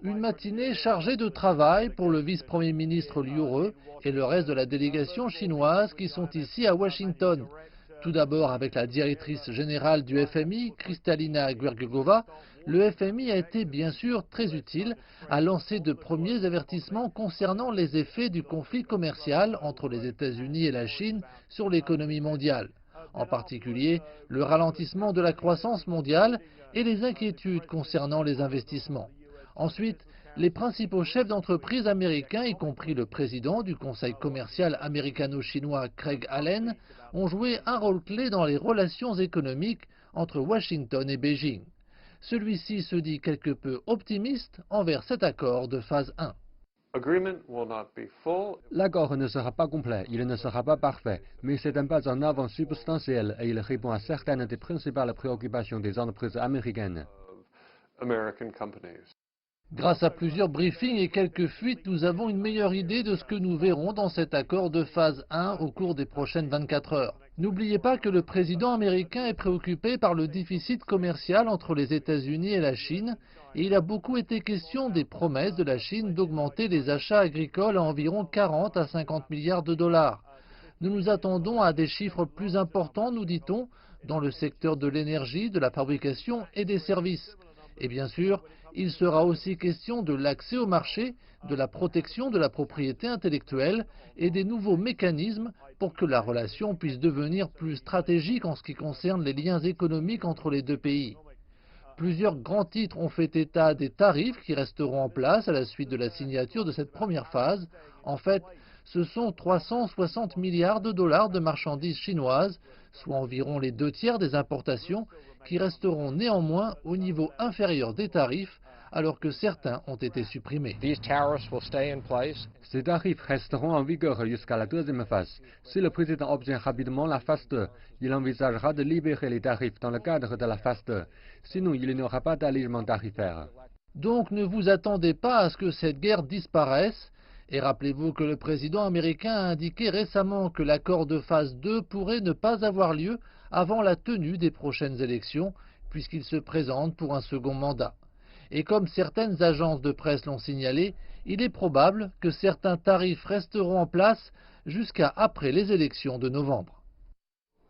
Une matinée chargée de travail pour le vice-premier ministre Liu He et le reste de la délégation chinoise qui sont ici à Washington. Tout d'abord avec la directrice générale du FMI, Kristalina Georgieva, le FMI a été bien sûr très utile à lancer de premiers avertissements concernant les effets du conflit commercial entre les États-Unis et la Chine sur l'économie mondiale. En particulier, le ralentissement de la croissance mondiale et les inquiétudes concernant les investissements. Ensuite, les principaux chefs d'entreprise américains, y compris le président du Conseil commercial américano-chinois Craig Allen, ont joué un rôle clé dans les relations économiques entre Washington et Beijing. Celui-ci se dit quelque peu optimiste envers cet accord de phase 1. L'accord ne sera pas complet, il ne sera pas parfait, mais c'est un pas en avant substantiel et il répond à certaines des principales préoccupations des entreprises américaines. Grâce à plusieurs briefings et quelques fuites, nous avons une meilleure idée de ce que nous verrons dans cet accord de phase 1 au cours des prochaines 24 heures. N'oubliez pas que le président américain est préoccupé par le déficit commercial entre les États-Unis et la Chine, et il a beaucoup été question des promesses de la Chine d'augmenter les achats agricoles à environ 40 à 50 milliards de dollars. Nous nous attendons à des chiffres plus importants, nous dit-on, dans le secteur de l'énergie, de la fabrication et des services. Et bien sûr, il sera aussi question de l'accès au marché, de la protection de la propriété intellectuelle et des nouveaux mécanismes pour que la relation puisse devenir plus stratégique en ce qui concerne les liens économiques entre les deux pays. Plusieurs grands titres ont fait état des tarifs qui resteront en place à la suite de la signature de cette première phase. En fait, ce sont 360 milliards de dollars de marchandises chinoises, soit environ les 2 tiers des importations, qui resteront néanmoins au niveau inférieur des tarifs, alors que certains ont été supprimés. Ces tarifs resteront en vigueur jusqu'à la deuxième phase. Si le président obtient rapidement la phase 2, il envisagera de libérer les tarifs dans le cadre de la phase 2. Sinon, il n'y aura pas d'allègement tarifaire. Donc ne vous attendez pas à ce que cette guerre disparaisse. Et rappelez-vous que le président américain a indiqué récemment que l'accord de phase 2 pourrait ne pas avoir lieu avant la tenue des prochaines élections, puisqu'il se présente pour un second mandat. Et comme certaines agences de presse l'ont signalé, il est probable que certains tarifs resteront en place jusqu'à après les élections de novembre.